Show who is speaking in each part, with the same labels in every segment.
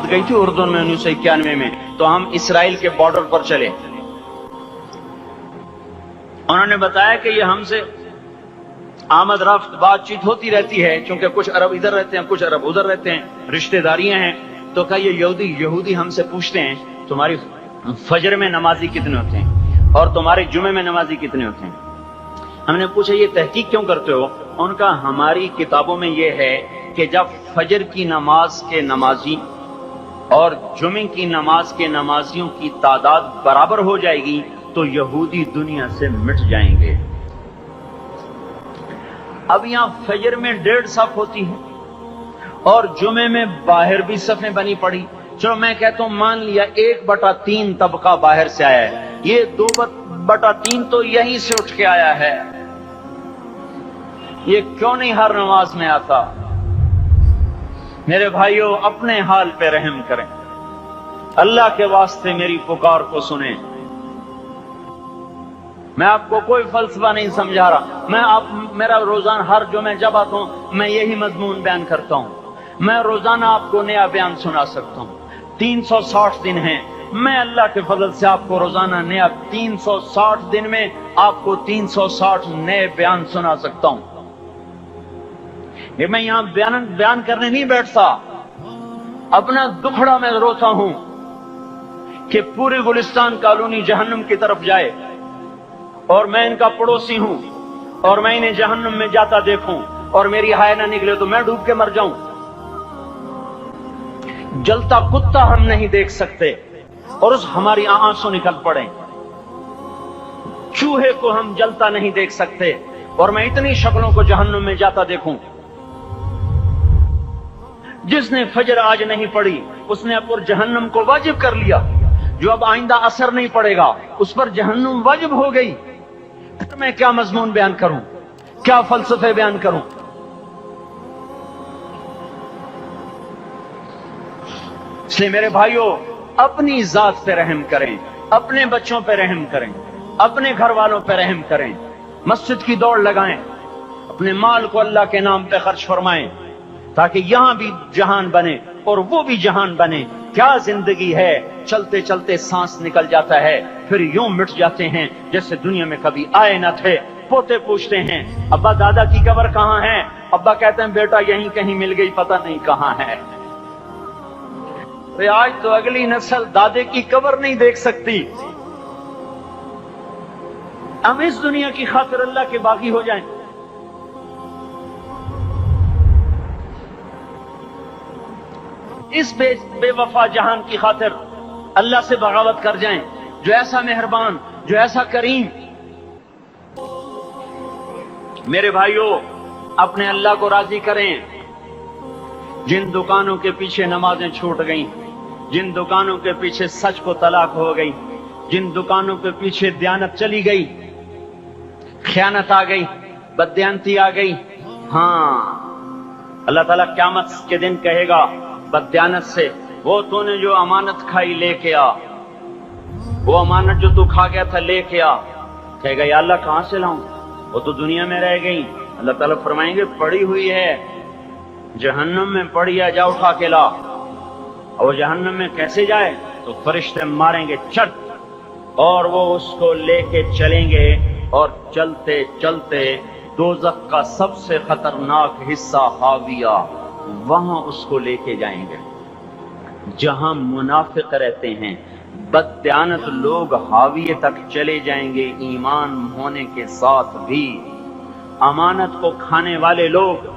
Speaker 1: जमात गई थी उर्दू में 1991 में, तो हम इसराइल के बॉर्डर पर चले। उन्होंने बताया कि ये हमसे आमद रफ्त बातचीत होती रहती है, क्योंकि कुछ अरब इधर रहते हैं, कुछ अरब उधर रहते हैं, रिश्तेदारियां हैं। तो कहा ये यहूदी हमसे पूछते हैं तुम्हारी फजर में नमाजी कितने होते हैं और तुम्हारे जुमे में नमाजी कितने होते हैं। हमने पूछा ये तहकीक क्यों करते हो? उनका हमारी किताबों में ये है कि जब फजर की नमाज के नमाजी और जुमे की नमाज के नमाजियों की तादाद बराबर हो जाएगी तो यहूदी दुनिया से मिट जाएंगे। अब यहां फजर में 1.5 सफ होती है और जुमे में बाहर भी सफें बनी पड़ी। चलो मैं कहता हूं मान लिया 1/3 तबका बाहर से आया है, ये 2/3 तो यहीं से उठ के आया है। ये क्यों नहीं हर नमाज में आता? मेरे भाइयों अपने हाल पे रहम करें, अल्लाह के वास्ते मेरी पुकार को सुने। मैं आपको कोई फलसफा नहीं समझा रहा। मेरा रोजाना हर जुमे जब आता हूं मैं यही मजमून बयान करता हूं। मैं रोजाना आपको नया बयान सुना सकता हूं। 360 दिन हैं, मैं अल्लाह के फजल से आपको रोजाना नया 360 दिन में आपको 360 नए बयान सुना सकता हूं। ये मैं यहां बयान करने नहीं बैठता, अपना दुखड़ा मैं रोता हूं कि पूरी गुलिस्तान कॉलोनी जहन्नुम की तरफ जाए और मैं इनका पड़ोसी हूं और मैं इन्हें जहन्नुम में जाता देखूं और मेरी हाय ना निकले तो मैं डूब के मर जाऊं। जलता कुत्ता हम नहीं देख सकते और उस हमारी आंसू निकल पड़े। चूहे को हम जलता नहीं देख सकते और मैं इतनी शक्लों को जहन्नुम में जाता देखूं। जिसने फजर आज नहीं पढ़ी उसने अब जहन्नुम को वाजिब कर लिया। जो अब आइंदा असर नहीं पड़ेगा उस पर जहन्नुम वाजिब हो गई। तो मैं क्या मजमून बयान करूं, क्या फलसफे बयान करूं? इसलिए मेरे भाइयों अपनी जात पे रहम करें, अपने बच्चों पे रहम करें, अपने घर वालों पे रहम करें। मस्जिद की दौड़ लगाएं, अपने माल को अल्लाह के नाम पे खर्च फरमाएं ताकि यहां भी जहान बने और वो भी जहान बने। क्या जिंदगी है, चलते चलते सांस निकल जाता है, फिर यूं मिट जाते हैं जैसे दुनिया में कभी आए न थे। पोते पूछते हैं अब्बा दादा की कब्र कहां है? अब्बा कहते हैं बेटा यहीं कहीं मिल गई, पता नहीं कहां है। तो आज तो अगली नस्ल दादे की कब्र नहीं देख सकती। हम इस दुनिया की खातिर अल्लाह के बागी हो जाएं। इस बेवफा जहान की खातिर अल्लाह से बगावत कर जाएं, जो ऐसा मेहरबान, जो ऐसा करीम। मेरे भाइयों अपने अल्लाह को राजी करें। जिन दुकानों के पीछे नमाजें छूट गईं, जिन दुकानों के पीछे सच को तलाक हो गई, जिन दुकानों के पीछे दयानत चली गई, खयानत आ गई, बददयानती आ गई, हाँ अल्लाह ताला क़यामत के दिन कहेगा बददयानत से, वो तूने जो अमानत खाई लेके आ, वो अमानत जो तू खा गया था लेके आ। कहेगा या अल्लाह कहां से लाऊं, वो तो दुनिया में रह गई। अल्लाह ताला फरमाएंगे पड़ी हुई है जहन्नम में, पड़ी है, जा उठा के ला। और जहन्नम में कैसे जाए? तो फरिश्ते मारेंगे चट और वो उसको लेके चलेंगे और चलते चलते दोज़ख का सबसे खतरनाक हिस्सा हाविया, वहां उसको लेके जाएंगे जहां मुनाफिक रहते हैं। बददयानत लोग हाविये तक चले जाएंगे ईमान होने के साथ भी। अमानत को खाने वाले लोग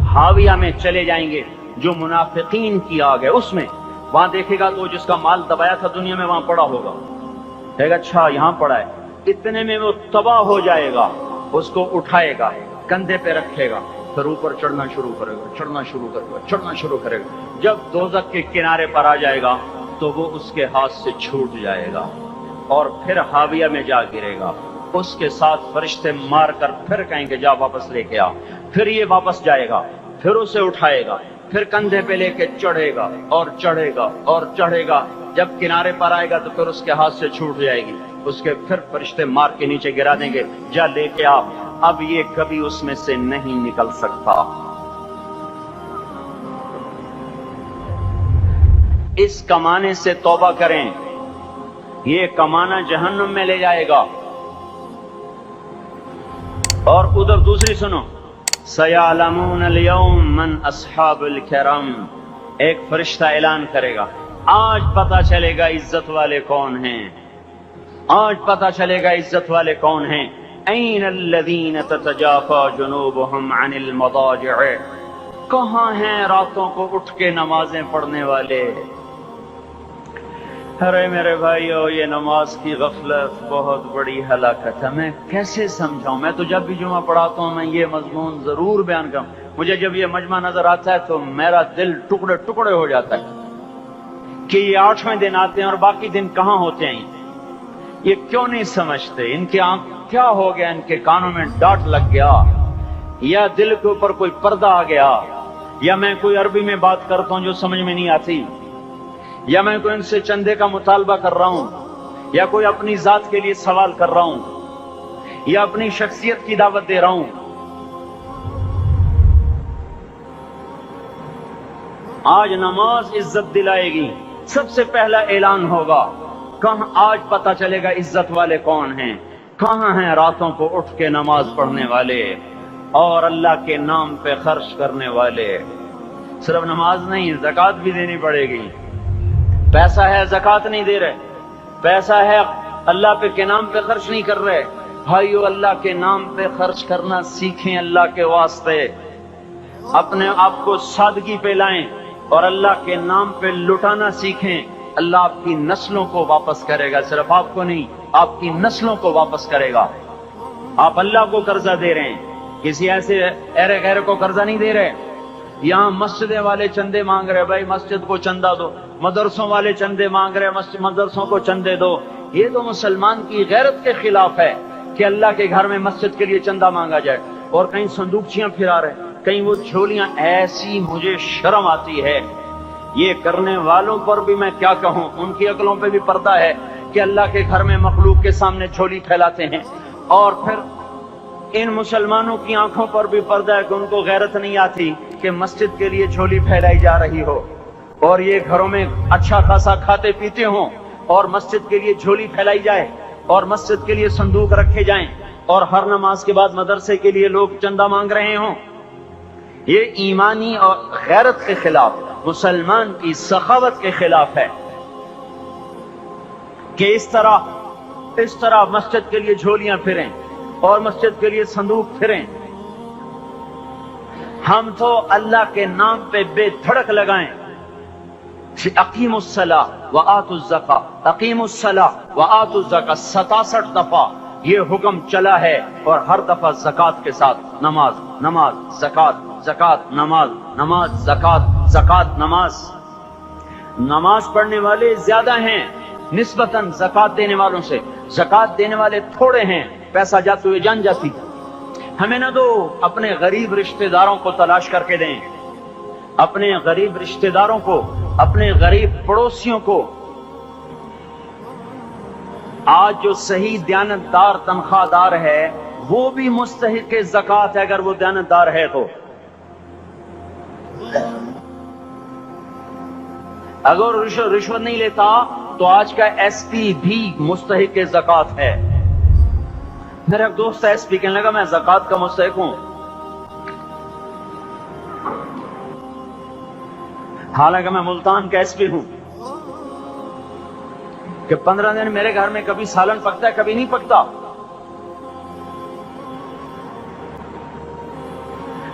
Speaker 1: हाविया में चले जाएंगे, जो मुनाफिकीन की आग है उसमें। वहां देखेगा तो जिसका माल दबाया था दुनिया में वहां पड़ा होगा, कहेगा अच्छा यहां पड़ा है, इतने में वो तबाह हो जाएगा। उसको उठाएगा, कंधे पे रखेगा, फिर ऊपर चढ़ना शुरू करेगा, चढ़ना शुरू करेगा, चढ़ना शुरू करेगा। जब दोज़ख के किनारे पर आ जाएगा तो वो उसके हाथ से छूट जाएगा और फिर हाविया में जा गिरेगा। उसके साथ फरिश्ते मार कर फिर कहेंगे जा वापस लेके आ। फिर ये वापस जाएगा, फिर उसे उठाएगा, फिर कंधे पे लेके चढ़ेगा और चढ़ेगा और चढ़ेगा। जब किनारे पर आएगा तो फिर उसके हाथ से छूट जाएगी, उसके फिर फरिश्ते मार के नीचे गिरा देंगे, जा लेके आ। अब ये कभी उसमें से नहीं निकल सकता। इस कमाने से तौबा करें, ये कमाना जहन्नुम में ले जाएगा। और उधर दूसरी सुनो, सयालमून अल-यौम मन अस्हाबुल करम, एक फरिश्ता ऐलान करेगा, आज पता चलेगा इज्जत वाले कौन हैं, आज पता चलेगा इज्जत वाले कौन हैं। ऐन अल्लज़ीन ततजाफा जुनूबुहुम अनिल मदाजिअ, कहाँ हैं रातों को उठ के नमाजें पढ़ने वाले। अरे मेरे भाइयों, ये नमाज की गफलत बहुत बड़ी हलाकत है। मैं कैसे समझाऊं? मैं तो जब भी जुमा पढ़ाता हूं मैं ये मजमून जरूर बयान करूं। मुझे जब ये मजमा नजर आता है तो मेरा दिल टुकड़े टुकड़े हो जाता है कि ये 8वें दिन आते हैं और बाकी दिन कहाँ होते हैं। ये क्यों नहीं समझते? इनके आंख क्या हो गया? इनके कानों में डांट लग गया, या दिल के ऊपर कोई पर्दा आ गया, या मैं कोई अरबी में बात करता हूं जो समझ में नहीं आती, या मैं कोई इनसे चंदे का मुतालबा कर रहा हूं, या कोई अपनी जात के लिए सवाल कर रहा हूं, या अपनी शख्सियत की दावत दे रहा हूं। आज नमाज इज्जत दिलाएगी। सबसे पहला ऐलान होगा, कहां आज पता चलेगा इज्जत वाले कौन हैं, कहां हैं रातों को उठ के नमाज पढ़ने वाले और अल्लाह के नाम पे खर्च करने वाले। सिर्फ नमाज नहीं, ज़कात भी देनी पड़ेगी। पैसा है, ज़कात नहीं दे रहे, पैसा है, अल्लाह पे के नाम पे खर्च नहीं कर रहे। भाइयों, अल्लाह के नाम पे खर्च करना सीखें, अल्लाह के वास्ते अपने आप को सादगी पे लाएं और अल्लाह के नाम पे लुटाना सीखें। अल्लाह आपकी नस्लों को वापस करेगा, सिर्फ आपको नहीं, आपकी नस्लों को वापस करेगा। आप अल्लाह को कर्जा दे रहे हैं, किसी ऐसे ऐरे गैर को कर्जा नहीं दे रहे। यहाँ मस्जिदे वाले चंदे मांग रहे, भाई मस्जिद को चंदा दो, मदरसों वाले चंदे मांग रहे, मदरसों को चंदे दो। ये तो मुसलमान की गैरत के खिलाफ है कि अल्लाह के घर में मस्जिद के लिए चंदा मांगा जाए। और कहीं संदूकचियां फिरा रहे, कहीं वो झोलियां, ऐसी मुझे शर्म आती है। ये करने वालों पर भी मैं क्या कहूं, उनकी अकलों पे भी पर्दा है कि अल्लाह के घर में मखलूक के सामने झोली फैलाते हैं। और फिर इन मुसलमानों की आंखों पर भी पर्दा है कि उनको गैरत नहीं आती कि मस्जिद के लिए झोली फैलाई जा रही हो, और ये घरों में अच्छा खासा खाते पीते हों और मस्जिद के लिए झोली फैलाई जाए और मस्जिद के लिए संदूक रखे जाएं और हर नमाज के बाद मदरसे के लिए लोग चंदा मांग रहे हों। ये ईमानी और गैरत के खिलाफ, मुसलमान की सखावत के खिलाफ है कि इस तरह मस्जिद के लिए झोलियां फिरें और मस्जिद के लिए संदूक फिरें। हम तो अल्लाह के नाम पे बेधड़क लगाएं, अकीमुस्सलाह व आतुज़्ज़का, अकीमुस्सलाह व आतुज़्ज़का 67 दफा ये हुक्म चला है, और हर दफा ज़कात के साथ नमाज, नमाज ज़कात, ज़कात नमाज, नमाज ज़कात, ज़कात नमाज। नमाज पढ़ने वाले ज्यादा हैं निस्बतन ज़कात देने वालों से, ज़कात देने वाले थोड़े हैं। पैसा जाते हुए जान जाती। हमें ना दो, अपने गरीब रिश्तेदारों को तलाश करके दें, अपने गरीब रिश्तेदारों को, अपने गरीब पड़ोसियों को। आज जो सही दयानतदार तनख्वाहदार है वो भी मुस्तहिक ज़कात है, अगर वो दयानतदार है तो। अगर रिश्वत नहीं लेता तो आज का एसपी भी मुस्तहिक ज़कात है। मेरा एक दोस्त एसपी कहने लगा, मैं ज़कात का मुस्तहिक हूं, हालांकि मैं मुल्तान का एसपी हूं, कि 15 दिन मेरे घर में कभी सालन पकता है, कभी नहीं पकता।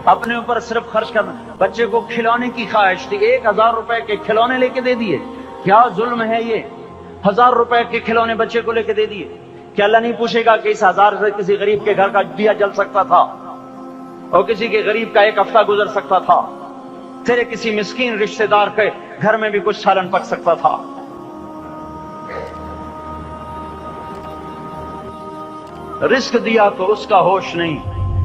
Speaker 1: अपने ऊपर सिर्फ खर्च करना। बच्चे को खिलौने की ख्वाहिश थी, 1000 रुपए के खिलौने लेके दे दिए। क्या जुल्म है ये, 1000 रुपए के खिलौने बच्चे को लेके दे दिए। क्या अल्लाह नहीं पूछेगा कि इस 1000 से किसी गरीब के घर का दिया जल सकता था और किसी के गरीब का एक हफ्ता गुजर सकता था, तेरे किसी मिस्कीन रिश्तेदार के घर में भी कुछ सालन पक सकता था। रिस्क दिया तो उसका होश नहीं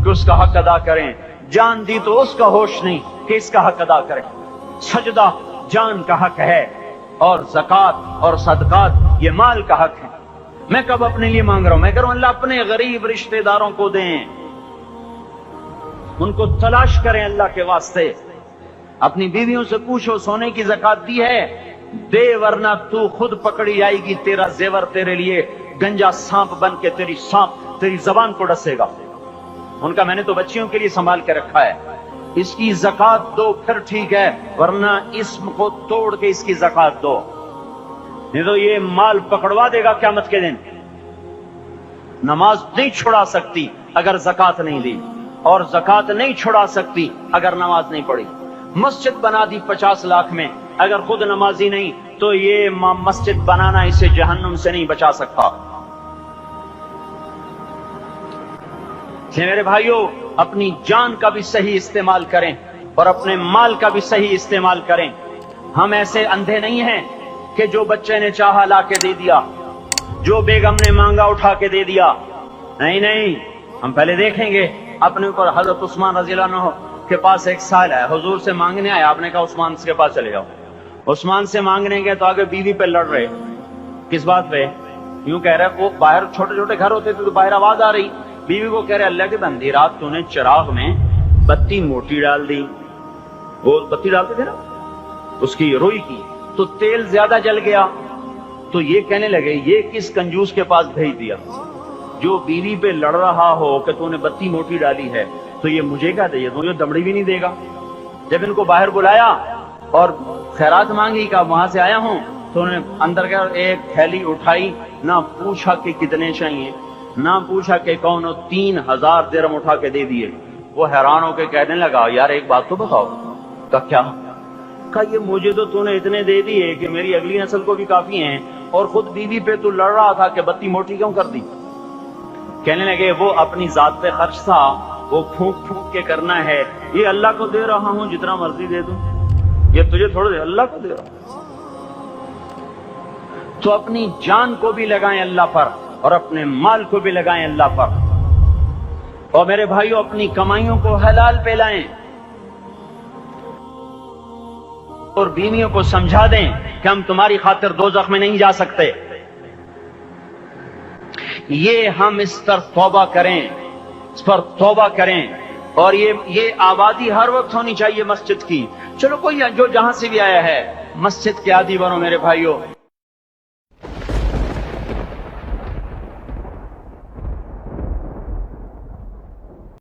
Speaker 1: कि उसका हक अदा करें, जान दी तो उसका होश नहीं कि इसका हक अदा करें। सजदा जान का हक है और ज़कात और सदकात ये माल का हक है। मैं कब अपने लिए मांग रहा हूं, मैं कह रहा हूं अल्लाह अपने गरीब रिश्तेदारों को दें, उनको तलाश करें अल्लाह के वास्ते। अपनी बीवियों से पूछो, सोने की ज़कात दी है? दे वरना तू खुद पकड़ी जाएगी, तेरा जेवर तेरे लिए गंजा सांप बन के तेरी जबान को डसेगा। उनका मैंने तो बच्चियों के लिए संभाल के रखा है, इसकी ज़कात दो फिर ठीक है, वरना इसम को तोड़ के इसकी ज़कात दो, नहीं तो ये माल पकड़वा देगा क़यामत के दिन। नमाज नहीं छुड़ा सकती अगर ज़कात नहीं दी, और ज़कात नहीं छुड़ा सकती अगर नमाज नहीं पढ़ी। मस्जिद बना दी 50 लाख में, अगर खुद नमाजी नहीं तो ये मस्जिद बनाना इसे जहन्नुम से नहीं बचा सकता। मेरे भाइयों, अपनी जान का भी सही इस्तेमाल करें और अपने माल का भी सही इस्तेमाल करें। हम ऐसे अंधे नहीं हैं कि जो बच्चे ने चाहा ला के दे दिया, जो बेगम ने मांगा उठा के दे दिया। नहीं नहीं, हम पहले देखेंगे अपने ऊपर। हजरत उस्मान रज़ी अल्लाह अन्हु के पास एक साल है, हुजूर से मांगने आया, आपने कहा उस्मान के पास चले जाओ। उस्मान से मांगने गए तो आगे बीवी पे लड़ रहे। किस बात पे? यूं कह रहे, वो बाहर छोटे छोटे घर होते थे तो बाहर आवाज आ रही, बीवी को कह रहे अल्लाह के बंदी, रात तूने चिराग में बत्ती मोटी डाल दी, वो बत्ती डालते थे ना उसकी रुई की, तो तेल ज्यादा जल गया। तो ये कहने लगे ये किस कंजूस के पास भेज दिया, जो बीवी पे लड़ रहा हो कि तूने बत्ती मोटी डाली है तो ये मुझे क्या दे, तो ये दमड़ी भी नहीं देगा। जब इनको बाहर बुलाया और खैरात मांगी का वहां से आया हूं, तो उन्होंने अंदर का एक थैली उठाई, ना पूछा कि कितने चाहिए, ना पूछा कि कौन हो, 3000 दिरहम उठा के दे दिए। वो हैरान होकर कहने लगा यार एक बात तो बताओ। का क्या? का ये मुझे तो तूने इतने दे दिए कि मेरी अगली नस्ल को भी काफी हैं, और खुद बीवी पे तू लड़ रहा था कि बत्ती मोटी क्यों कर दी। कहने लगे वो अपनी जात पे खर्च था, वो फूंक फूंक के करना है, ये अल्लाह को दे रहा हूं, जितना मर्जी दे दूं, ये तुझे थोड़ा दे, अल्लाह को दे रहा हूं। तो अपनी जान को भी लगाएं अल्लाह पर और अपने माल को भी लगाएं अल्लाह पर। और मेरे भाइयों, अपनी कमाइयों को हलाल पे लाएं और बीवियों को समझा दें कि हम तुम्हारी खातिर दोज़ख में नहीं जा सकते। ये हम इस पर तौबा करें, इस पर तौबा करें। और ये आबादी हर वक्त होनी चाहिए मस्जिद की। चलो कोई जो जहां से भी आया है मस्जिद के आदी बनो मेरे भाइयों।